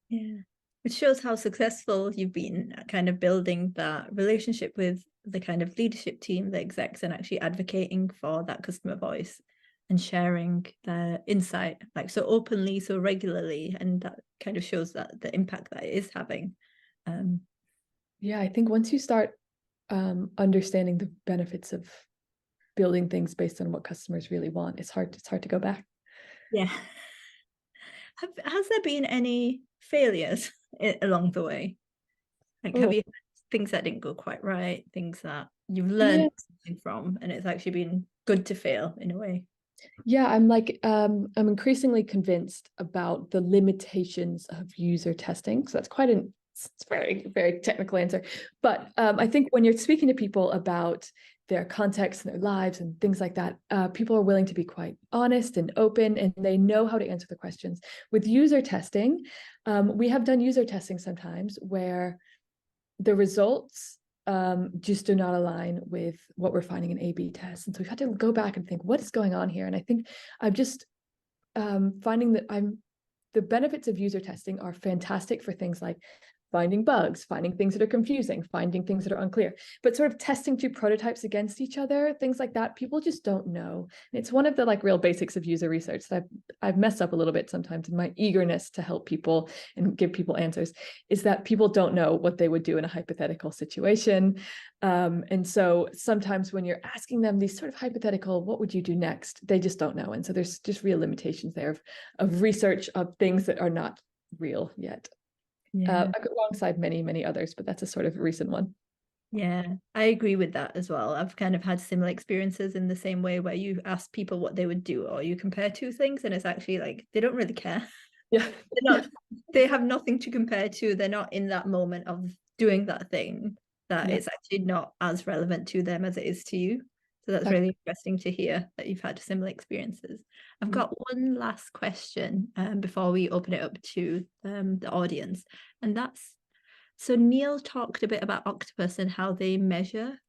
B: Yeah. It shows how successful you've been at kind of building that relationship with the kind of leadership team, the execs, and actually advocating for that customer voice and sharing the insight like so openly, so regularly. And that kind of shows that the impact that it is having.
D: Yeah, I think once you start understanding the benefits of building things based on what customers really want, it's hard to go back.
B: Yeah. Has there been any failures along the way? Like, have you had things that didn't go quite right, things that you've learned something from, and it's actually been good to fail in a way?
D: Yeah, I'm increasingly convinced about the limitations of user testing. So that's quite it's very, very technical answer. But I think when you're speaking to people about their context and their lives and things like that, people are willing to be quite honest and open, and they know how to answer the questions. With user testing, we have done user testing sometimes where the results just do not align with what we're finding in A/B tests. And so we've had to go back and think, what is going on here? And I think I'm just finding that the benefits of user testing are fantastic for things like finding bugs, finding things that are confusing, finding things that are unclear, but sort of testing two prototypes against each other, things like that, people just don't know. And it's one of the like real basics of user research that I've messed up a little bit sometimes in my eagerness to help people and give people answers, is that people don't know what they would do in a hypothetical situation. And so sometimes when you're asking them these sort of hypothetical, what would you do next? They just don't know. And so there's just real limitations there of research of things that are not real yet.
B: Yeah.
D: Alongside many others, but that's a sort of recent one.
B: Yeah, I agree with that as well. I've kind of had similar experiences in the same way where you ask people what they would do, or you compare two things, and it's actually like they don't really care.
D: Yeah,
B: they have nothing to compare to. They're not in that moment of doing that thing, that it's actually not as relevant to them as it is to you. So that's really interesting to hear that you've had similar experiences. I've got one last question before we open it up to the audience, and that's, so Neil talked a bit about Octopus and how they measure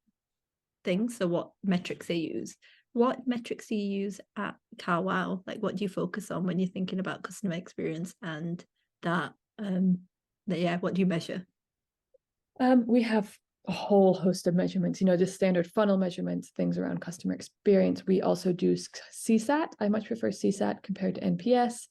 B: things, so what metrics they use. What metrics do you use at Carwow? Like, what do you focus on when you're thinking about customer experience and that, what do you measure?
D: We have a whole host of measurements, just standard funnel measurements, things around customer experience. We also do CSAT. I much prefer CSAT compared to NPS.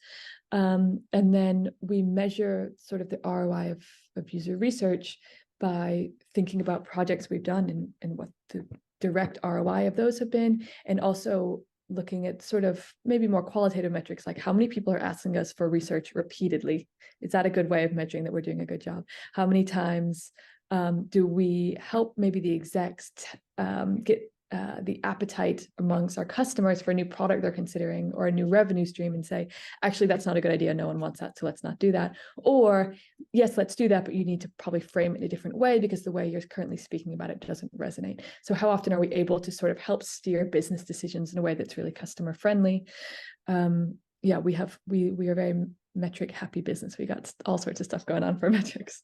D: And then we measure sort of the ROI of user research by thinking about projects we've done and what the direct ROI of those have been, and also looking at sort of maybe more qualitative metrics, like how many people are asking us for research repeatedly. Is that a good way of measuring that we're doing a good job? How many times do we help maybe the execs get the appetite amongst our customers for a new product they're considering or a new revenue stream, and say, actually, that's not a good idea. No one wants that, so let's not do that. Or, yes, let's do that, but you need to probably frame it in a different way because the way you're currently speaking about it doesn't resonate. So how often are we able to sort of help steer business decisions in a way that's really customer friendly? We are very metric happy business. We got all sorts of stuff going on for metrics.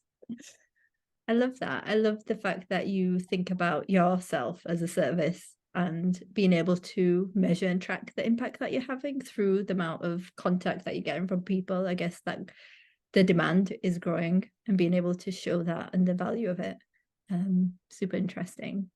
B: I love that. I love the fact that you think about yourself as a service and being able to measure and track the impact that you're having through the amount of contact that you're getting from people. I guess that the demand is growing, and being able to show that and the value of it. Super interesting.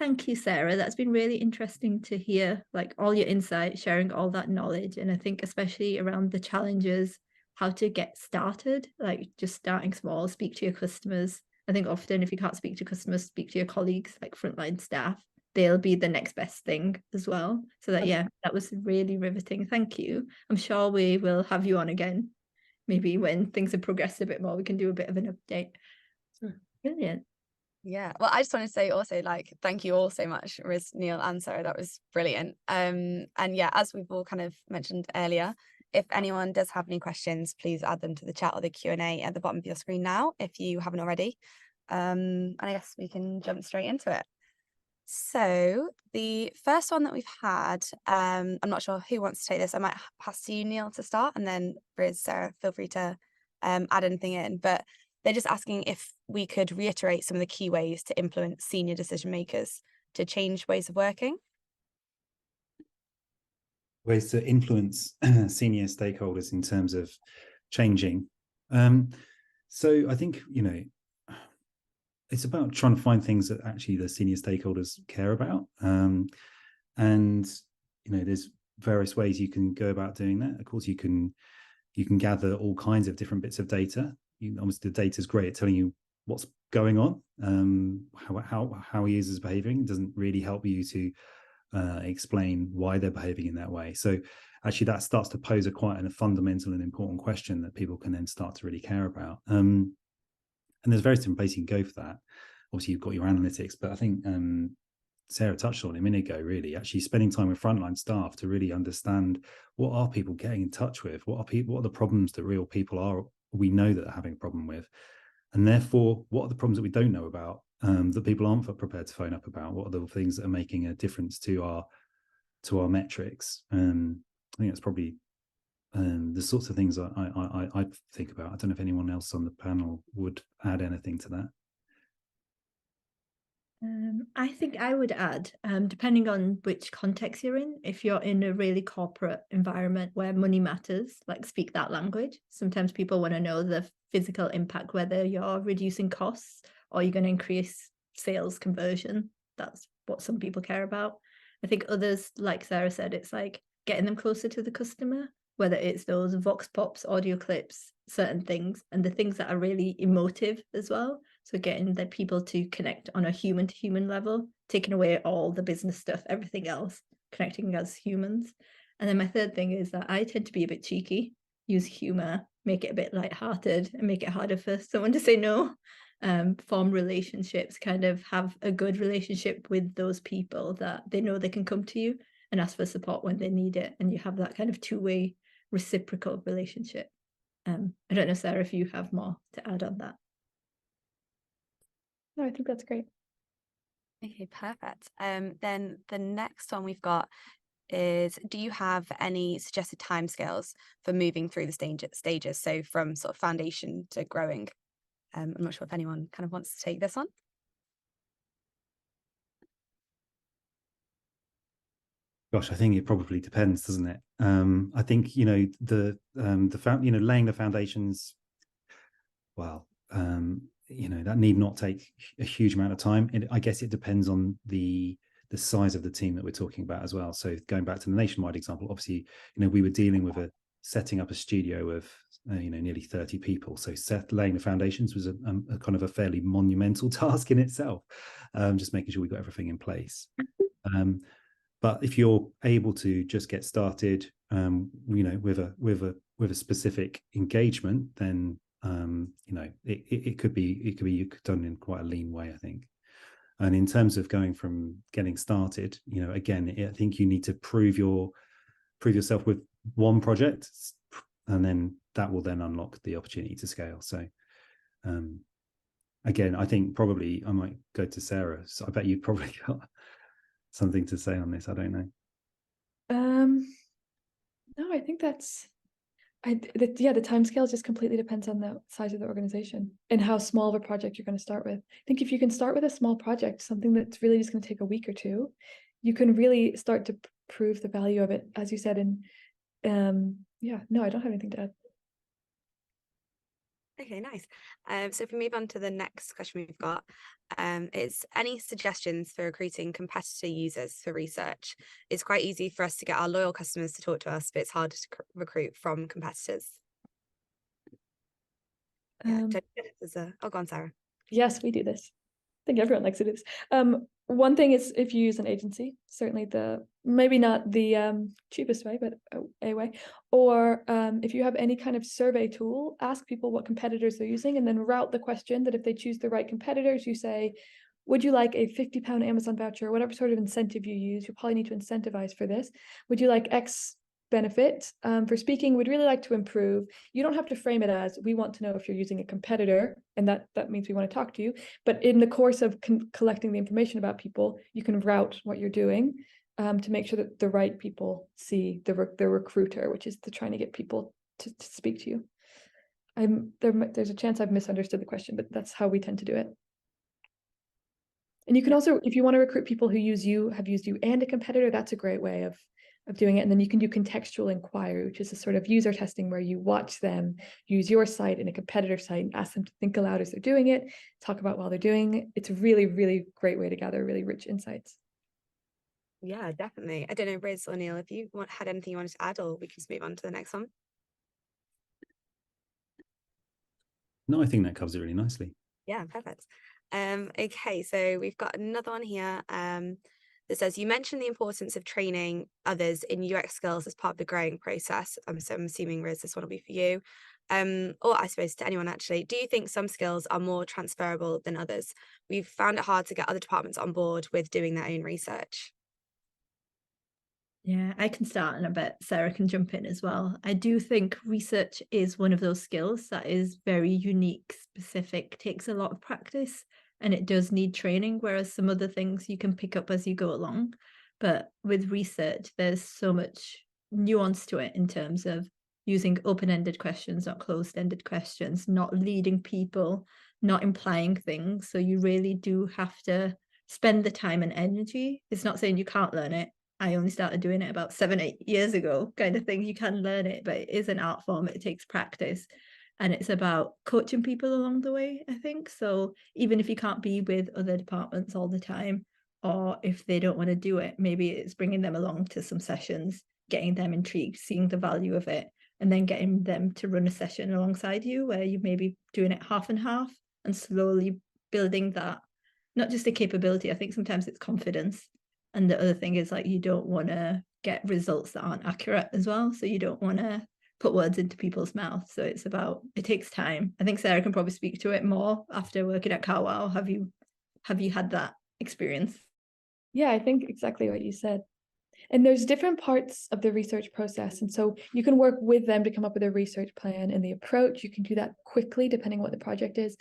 B: Thank you, Sarah. That's been really interesting to hear, like, all your insights, sharing all that knowledge. And I think especially around the challenges, how to get started, like just starting small, speak to your customers. I think often if you can't speak to customers, speak to your colleagues, like frontline staff. They'll be the next best thing as well. So that was really riveting. Thank you. I'm sure we will have you on again. Maybe when things have progressed a bit more, we can do a bit of an update. Sure. Brilliant.
A: Yeah, well, I just want to say also, like, thank you all so much, Riz, Neil, and Sarah. That was brilliant. And yeah, as we've all kind of mentioned earlier, if anyone does have any questions, please add them to the chat or the Q&A at the bottom of your screen now, if you haven't already. And I guess we can jump straight into it. So the first one that we've had, I'm not sure who wants to take this. I might pass to you, Neil, to start, and then Riz, Sarah, feel free to add anything in. But they're just asking if we could reiterate some of the key ways to influence senior decision makers to change ways of working.
C: ways to influence senior stakeholders in terms of changing. So I think, it's about trying to find things that actually the senior stakeholders care about. And, there's various ways you can go about doing that. Of course, you can gather all kinds of different bits of data. Obviously, the data is great at telling you what's going on, how a user's behaving. It doesn't really help you to explain why they're behaving in that way. So actually that starts to pose quite a fundamental and important question that people can then start to really care about. And there's various different places you can go for that. Obviously, you've got your analytics, but I think Sarah touched on it a minute ago, really, actually spending time with frontline staff to really understand what are people getting in touch with, what are the problems that real people we know that they're having a problem with, and therefore what are the problems that we don't know about, that people aren't prepared to phone up about. What are the things that are making a difference to our metrics? I think that's probably the sorts of things I think about. I don't know if anyone else on the panel would add anything to that.
B: I think I would add, depending on which context you're in, if you're in a really corporate environment where money matters, like speak that language. Sometimes people want to know the physical impact, whether you're reducing costs or you're going to increase sales conversion. That's what some people care about. I think others, like Sarah said, it's like getting them closer to the customer, whether it's those vox pops, audio clips, certain things, and the things that are really emotive as well. So getting the people to connect on a human to human level, taking away all the business stuff, everything else, connecting as humans. And then my third thing is that I tend to be a bit cheeky, use humor, make it a bit lighthearted and make it harder for someone to say no. Form relationships, kind of have a good relationship with those people that they know they can come to you and ask for support when they need it. And you have that kind of two-way reciprocal relationship. I don't know, Sarah, if you have more to add on that.
D: No, I think that's great.
A: Okay, perfect. Then the next one we've got is, do you have any suggested timescales for moving through the stages? So from sort of foundation to growing. I'm not sure if anyone kind of wants to take this one.
C: Gosh, I think it probably depends, doesn't it? I think laying the foundations. Well, that need not take a huge amount of time. I guess it depends on the size of the team that we're talking about as well. So going back to the nationwide example, obviously, we were dealing with setting up a studio of nearly 30 people. So laying the foundations was a kind of a fairly monumental task in itself. Just making sure we got everything in place. But if you're able to just get started, with a specific engagement, then it could be done in quite a lean way, I think. And in terms of going from getting started, again, I think you need to prove yourself with one project, and then that will then unlock the opportunity to scale. So again, I think probably I might go to Sarah. So I bet you've probably got something to say on this. I don't know.
D: No, I think the time scale just completely depends on the size of the organization and how small of a project you're going to start with. I think if you can start with a small project, something that's really just going to take a week or two, you can really start to prove the value of it, as you said. And no, I don't have anything to add.
A: Okay, nice. So if we move on to the next question we've got, it's any suggestions for recruiting competitor users for research? It's quite easy for us to get our loyal customers to talk to us, but it's hard to recruit from competitors. Yeah, go on, Sarah.
D: Yes, we do this. I think everyone likes to do this. One thing is if you use an agency, certainly maybe not the cheapest way, but a way. Or if you have any kind of survey tool, ask people what competitors they're using and then route the question that if they choose the right competitors, you say, would you like a £50 Amazon voucher or whatever sort of incentive you use? You'll probably need to incentivize for this. Would you like X benefit for speaking? Would really like to improve. You don't have to frame it as we want to know if you're using a competitor, and that means we want to talk to you. But in the course of collecting the information about people, you can route what you're doing to make sure that the right people see the recruiter, which is trying to get people to speak to you. There's a chance I've misunderstood the question, but that's how we tend to do it. And you can also, if you want to recruit people who have used you and a competitor, that's a great way of of doing it. And then you can do contextual inquiry, which is a sort of user testing where you watch them use your site and a competitor site and ask them to think aloud as they're doing it, talk about while they're doing it. It's a really, really great way to gather really rich insights.
A: Yeah, definitely. I don't know, Riz or Neil, if you had anything you wanted to add, or we can just move on to the next one.
C: No, I think that covers it really nicely.
A: Yeah, perfect. Okay, so we've got another one here that says, you mentioned the importance of training others in UX skills as part of the growing process. So I'm assuming, Riz, this one will be for you. Or I suppose to anyone actually. Do you think some skills are more transferable than others? We've found it hard to get other departments on board with doing their own research.
B: Yeah, I can start in a bit. Sarah can jump in as well. I do think research is one of those skills that is very unique, specific, takes a lot of practice, and it does need training, whereas some other things you can pick up as you go along. But with research, there's so much nuance to it in terms of using open-ended questions, not closed-ended questions, not leading people, not implying things. So you really do have to spend the time and energy. It's not saying you can't learn it. I only started doing it about 7-8 years ago, kind of thing. You can learn it, but it is an art form. It takes practice, and it's about coaching people along the way, I think. So even if you can't be with other departments all the time, or if they don't want to do it, maybe it's bringing them along to some sessions, getting them intrigued, seeing the value of it, and then getting them to run a session alongside you where you may be doing it half and half and slowly building that, not just a capability. I think sometimes it's confidence. And the other thing is, like, you don't want to get results that aren't accurate as well. So you don't want to put words into people's mouths. So it's about, it takes time. I think Sarah can probably speak to it more after working at Carwow. Have you had that experience?
D: Yeah, I think exactly what you said. And there's different parts of the research process. And so you can work with them to come up with a research plan and the approach. You can do that quickly, depending on what the project is.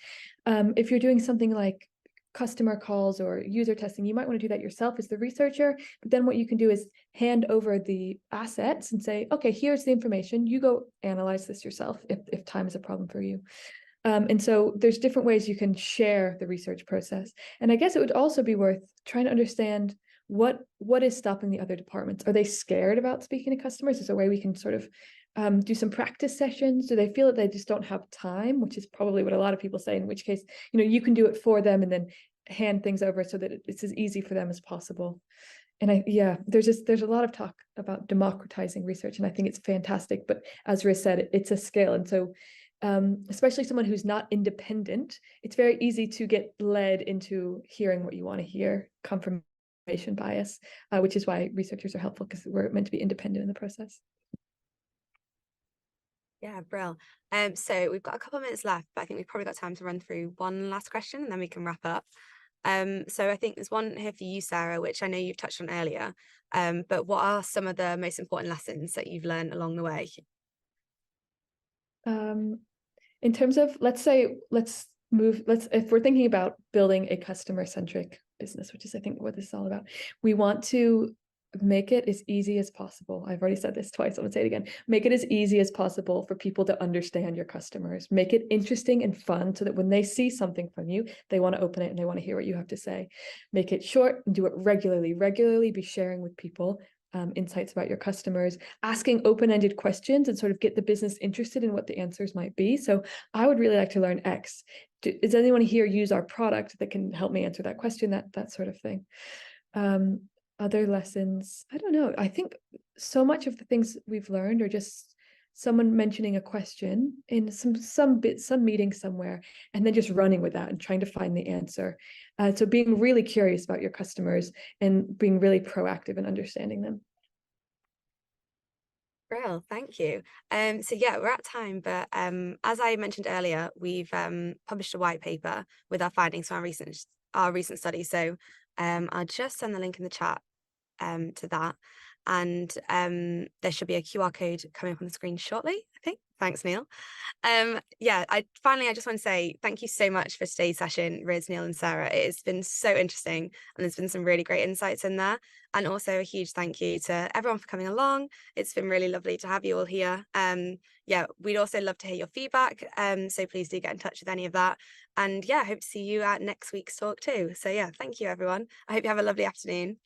D: If you're doing something like customer calls or user testing, you might want to do that yourself as the researcher. But then what you can do is hand over the assets and say, okay, here's the information. You go analyze this yourself if time is a problem for you. And so there's different ways you can share the research process. And I guess it would also be worth trying to understand what is stopping the other departments. Are they scared about speaking to customers? Is there a way we can sort of do some practice sessions? Do they feel that they just don't have time, which is probably what a lot of people say, in which case, you can do it for them and then hand things over so that it's as easy for them as possible. And there's a lot of talk about democratizing research, and I think it's fantastic. But as Riz said, it's a skill. And so especially someone who's not independent, it's very easy to get led into hearing what you want to hear, confirmation bias, which is why researchers are helpful, because we're meant to be independent in the process.
A: Yeah, brill. So we've got a couple of minutes left, but I think we've probably got time to run through one last question and then we can wrap up. So I think there's one here for you, Sarah, which I know you've touched on earlier. But what are some of the most important lessons that you've learned along the way?
D: In terms of, if we're thinking about building a customer-centric business, which is, I think, what this is all about, we want to make it as easy as possible. I've already said this twice, I'm gonna say it again. Make it as easy as possible for people to understand your customers. Make it interesting and fun so that when they see something from you, they want to open it and they want to hear what you have to say. Make it short and do it regularly. Regularly be sharing with people insights about your customers, asking open-ended questions and sort of get the business interested in what the answers might be. So I would really like to learn X. Does anyone here use our product that can help me answer that question? That sort of thing. Other lessons, I don't know. I think so much of the things we've learned are just someone mentioning a question in some meeting somewhere, and then just running with that and trying to find the answer. So being really curious about your customers and being really proactive in understanding them.
A: Brill, thank you. So yeah, we're at time, but as I mentioned earlier, we've published a white paper with our findings from our recent study. So I'll just send the link in the chat to that, and there should be a QR code coming up on the screen shortly, I think. Thanks, Neil. Yeah, I just want to say thank you so much for today's session, Riz, Neil and Sarah. It's been so interesting, and there's been some really great insights in there. And also a huge thank you to everyone for coming along. It's been really lovely to have you all here. Yeah, we'd also love to hear your feedback, so please do get in touch with any of that. And yeah, I hope to see you at next week's talk too. So yeah, thank you everyone. I hope you have a lovely afternoon.